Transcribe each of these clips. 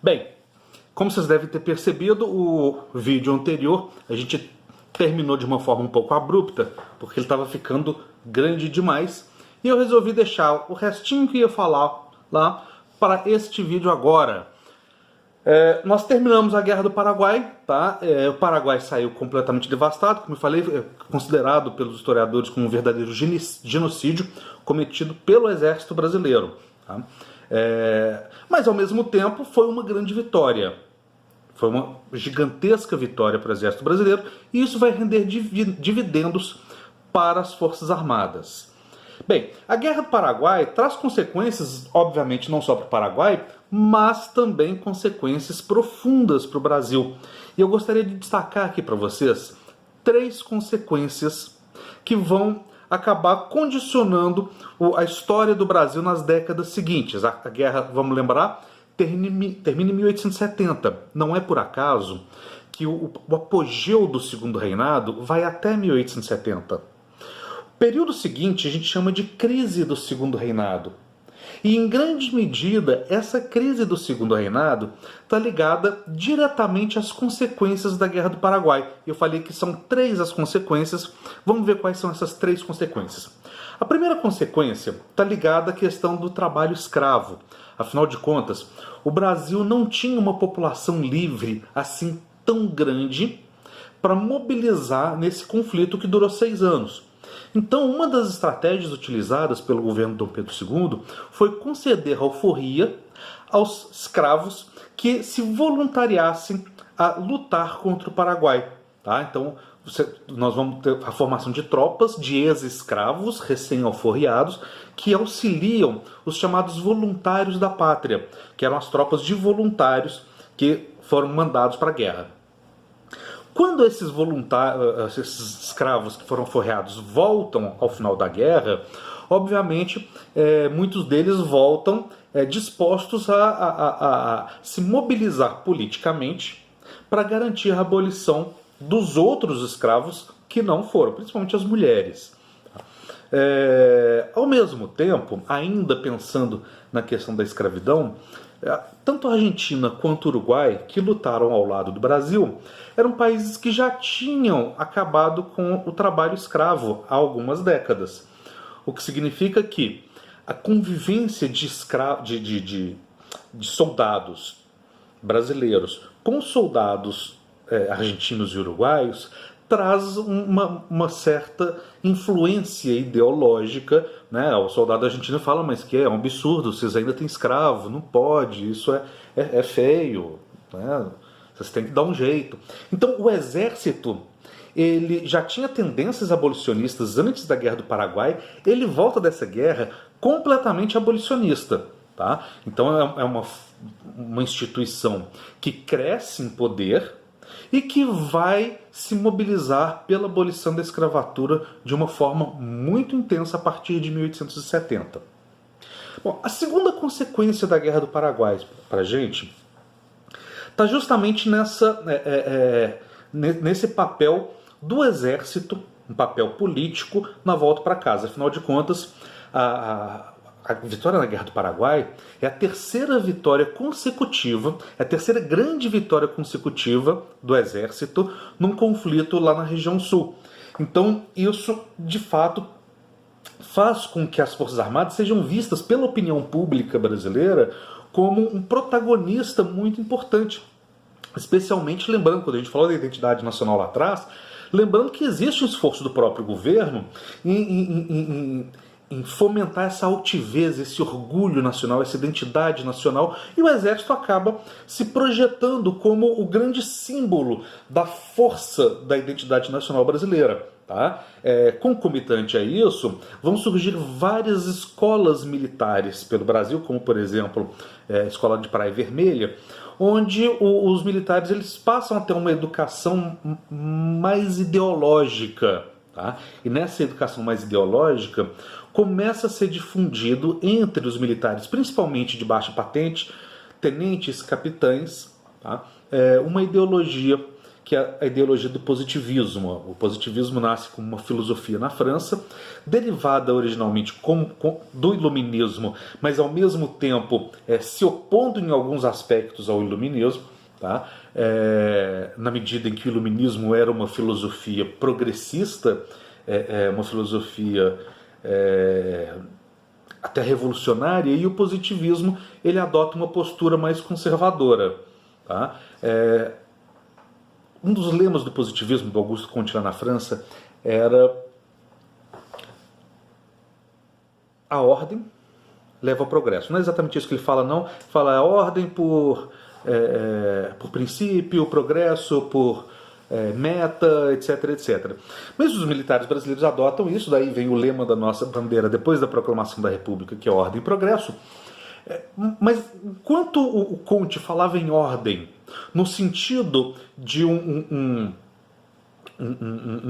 Bem, como vocês devem ter percebido, o vídeo anterior a gente terminou de uma forma um pouco abrupta, porque ele estava ficando grande demais, e eu resolvi deixar o restinho que ia falar lá para este vídeo agora. Nós terminamos a Guerra do Paraguai, tá? O Paraguai saiu completamente devastado, como eu falei, considerado pelos historiadores como um verdadeiro genocídio cometido pelo exército brasileiro. Tá? Mas ao mesmo tempo foi uma grande vitória. Foi uma gigantesca vitória para o exército brasileiro e isso vai render dividendos para as Forças Armadas. Bem, a Guerra do Paraguai traz consequências, obviamente, não só para o Paraguai, mas também consequências profundas para o Brasil. E eu gostaria de destacar aqui para vocês 3 consequências que vão acabar condicionando a história do Brasil nas décadas seguintes. A guerra, vamos lembrar, termina em 1870. Não é por acaso que o apogeu do Segundo Reinado vai até 1870. O período seguinte a gente chama de crise do Segundo Reinado. E em grande medida, essa crise do Segundo Reinado está ligada diretamente às consequências da Guerra do Paraguai. Eu falei que são 3 as consequências. Vamos ver quais são essas 3 consequências. A primeira consequência está ligada à questão do trabalho escravo. Afinal de contas, o Brasil não tinha uma população livre assim tão grande para mobilizar nesse conflito que durou 6 anos. Então, uma das estratégias utilizadas pelo governo Dom Pedro II foi conceder alforria aos escravos que se voluntariassem a lutar contra o Paraguai. Tá? Então, nós vamos ter a formação de tropas de ex-escravos recém-alforriados que auxiliam os chamados voluntários da pátria, que eram as tropas de voluntários que foram mandados para a guerra. Quando esses voluntários, esses escravos que foram forreados voltam ao final da guerra, obviamente muitos deles voltam dispostos a se mobilizar politicamente para garantir a abolição dos outros escravos que não foram, principalmente as mulheres. Ao mesmo tempo, ainda pensando na questão da escravidão, tanto a Argentina quanto o Uruguai, que lutaram ao lado do Brasil, eram países que já tinham acabado com o trabalho escravo há algumas décadas. O que significa que a convivência de soldados brasileiros com soldados argentinos e uruguaios traz uma certa influência ideológica, né? O soldado argentino fala, mas que é um absurdo, vocês ainda têm escravo, não pode, isso é feio, né? Vocês têm que dar um jeito. Então o exército, ele já tinha tendências abolicionistas antes da Guerra do Paraguai, ele volta dessa guerra completamente abolicionista. Tá? Então é uma instituição que cresce em poder e que vai se mobilizar pela abolição da escravatura de uma forma muito intensa a partir de 1870. Bom, a segunda consequência da Guerra do Paraguai para a gente está justamente nesse papel do exército, um papel político na volta para casa. Afinal de contas, a vitória na Guerra do Paraguai é a terceira vitória consecutiva, é a terceira grande vitória consecutiva do exército num conflito lá na região sul. Então isso, de fato, faz com que as Forças Armadas sejam vistas pela opinião pública brasileira como um protagonista muito importante. Especialmente lembrando, quando a gente falou da identidade nacional lá atrás, lembrando que existe um esforço do próprio governo em fomentar essa altivez, esse orgulho nacional, essa identidade nacional, e o Exército acaba se projetando como o grande símbolo da força da identidade nacional brasileira. Tá? Concomitante a isso, vão surgir várias escolas militares pelo Brasil, como por exemplo a Escola de Praia Vermelha, onde os militares eles passam a ter uma educação mais ideológica. Tá? E nessa educação mais ideológica começa a ser difundido entre os militares, principalmente de baixa patente, tenentes, capitães, tá? Uma ideologia que é a ideologia do positivismo. O positivismo nasce como uma filosofia na França, derivada originalmente do iluminismo, mas ao mesmo tempo se opondo em alguns aspectos ao iluminismo, tá? Na medida em que o iluminismo era uma filosofia progressista, uma filosofia até revolucionária, e o positivismo ele adota uma postura mais conservadora. Tá? Um dos lemas do positivismo do Auguste Comte lá na França era: a ordem leva ao progresso. Não é exatamente isso que ele fala, não. Fala a ordem por princípio, progresso por meta, etc, etc. Mas os militares brasileiros adotam isso, daí vem o lema da nossa bandeira depois da proclamação da República, que é ordem e progresso. Mas enquanto o Comte falava em ordem, no sentido de um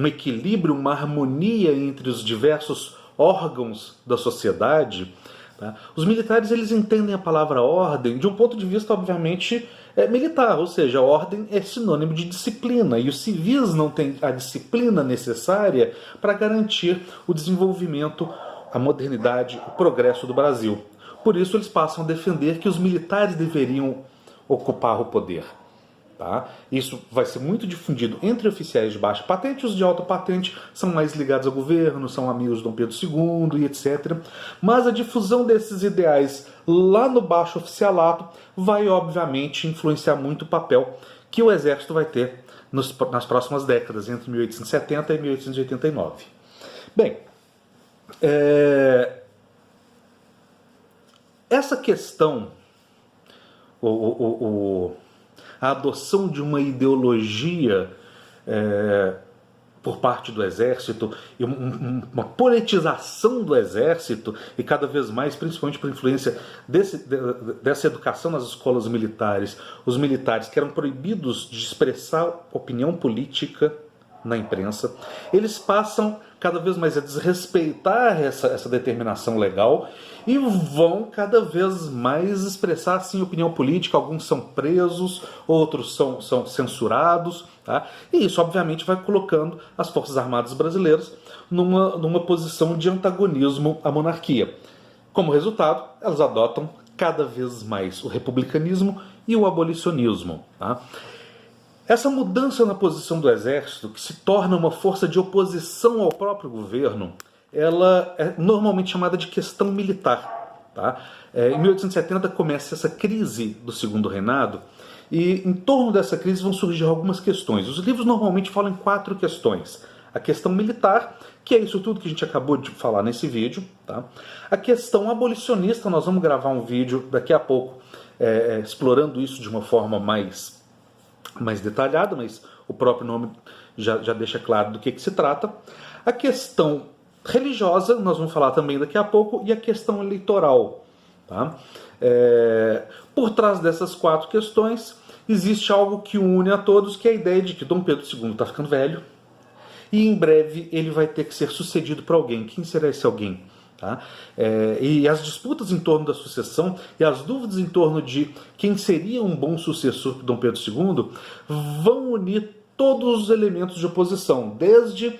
equilíbrio, uma harmonia entre os diversos órgãos da sociedade, tá? Os militares eles entendem a palavra ordem de um ponto de vista, obviamente, militar, ou seja, a ordem é sinônimo de disciplina, e os civis não têm a disciplina necessária para garantir o desenvolvimento, a modernidade, o progresso do Brasil. Por isso eles passam a defender que os militares deveriam ocupar o poder. Tá? Isso vai ser muito difundido entre oficiais de baixa patente. Os de alta patente são mais ligados ao governo, são amigos de Dom Pedro II e etc. Mas a difusão desses ideais lá no baixo oficialato vai obviamente influenciar muito o papel que o exército vai ter nas próximas décadas, entre 1870 e 1889. Bem, essa questão, a adoção de uma ideologia por parte do exército, e uma politização do exército, e cada vez mais, principalmente por influência dessa educação nas escolas militares, os militares que eram proibidos de expressar opinião política na imprensa, eles passam cada vez mais a desrespeitar essa determinação legal e vão cada vez mais expressar assim, opinião política. Alguns são presos, outros são censurados, tá? E isso obviamente vai colocando as Forças Armadas brasileiras numa posição de antagonismo à monarquia. Como resultado, elas adotam cada vez mais o republicanismo e o abolicionismo, tá? Essa mudança na posição do exército, que se torna uma força de oposição ao próprio governo, ela é normalmente chamada de questão militar. Tá? Em 1870 começa essa crise do Segundo Reinado, e em torno dessa crise vão surgir algumas questões. Os livros normalmente falam em 4 questões. A questão militar, que é isso tudo que a gente acabou de falar nesse vídeo. Tá? A questão abolicionista, nós vamos gravar um vídeo daqui a pouco explorando isso de uma forma mais detalhada, mas o próprio nome já deixa claro do que se trata. A questão religiosa, nós vamos falar também daqui a pouco, e a questão eleitoral. Tá? Por trás dessas 4 questões, existe algo que une a todos, que é a ideia de que Dom Pedro II está ficando velho, e em breve ele vai ter que ser sucedido por alguém. Quem será esse alguém? Tá? E as disputas em torno da sucessão e as dúvidas em torno de quem seria um bom sucessor de Dom Pedro II vão unir todos os elementos de oposição, desde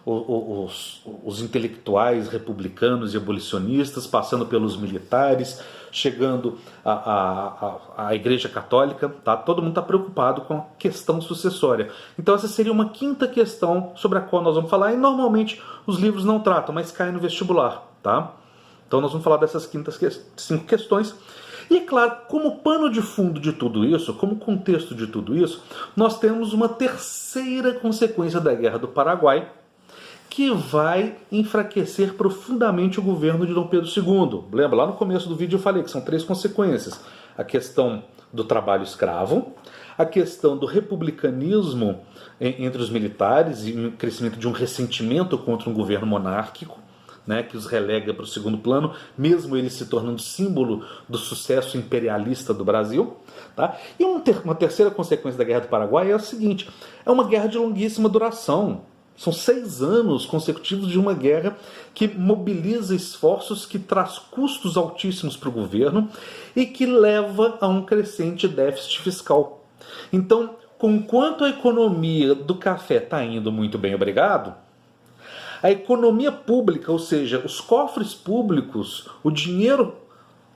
os intelectuais republicanos e abolicionistas, passando pelos militares, chegando à Igreja Católica. Tá? Todo mundo está preocupado com a questão sucessória. Então essa seria uma 5ª questão sobre a qual nós vamos falar, e normalmente os livros não tratam, mas caem no vestibular. Tá? Então nós vamos falar dessas 5 questões. E é claro, como pano de fundo de tudo isso, como contexto de tudo isso, nós temos uma terceira consequência da Guerra do Paraguai, que vai enfraquecer profundamente o governo de Dom Pedro II. Lembra, lá no começo do vídeo eu falei que são 3 consequências. A questão do trabalho escravo, a questão do republicanismo entre os militares e o crescimento de um ressentimento contra um governo monárquico, né, que os relega para o segundo plano, mesmo ele se tornando símbolo do sucesso imperialista do Brasil. Tá? E uma terceira consequência da Guerra do Paraguai é o seguinte: é uma guerra de longuíssima duração. São 6 anos consecutivos de uma guerra que mobiliza esforços, que traz custos altíssimos para o governo e que leva a um crescente déficit fiscal. Então, Conquanto a economia do café está indo muito bem, obrigado, a economia pública, ou seja, os cofres públicos, o dinheiro,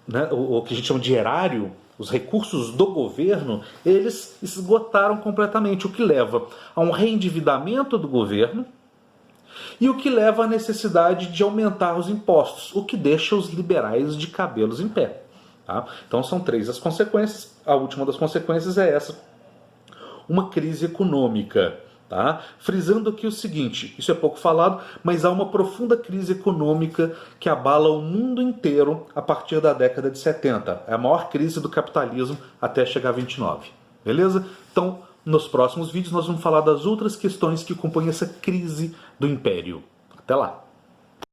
né, o que a gente chama de erário, os recursos do governo, eles esgotaram completamente, o que leva a um reendividamento do governo e o que leva à necessidade de aumentar os impostos, o que deixa os liberais de cabelos em pé. Tá? Então são 3 as consequências. A última das consequências é essa: uma crise econômica. Tá? Frisando aqui o seguinte, isso é pouco falado, mas há uma profunda crise econômica que abala o mundo inteiro a partir da década de 70. É a maior crise do capitalismo até chegar a 29. Beleza? Então, nos próximos vídeos nós vamos falar das outras questões que compõem essa crise do império. Até lá!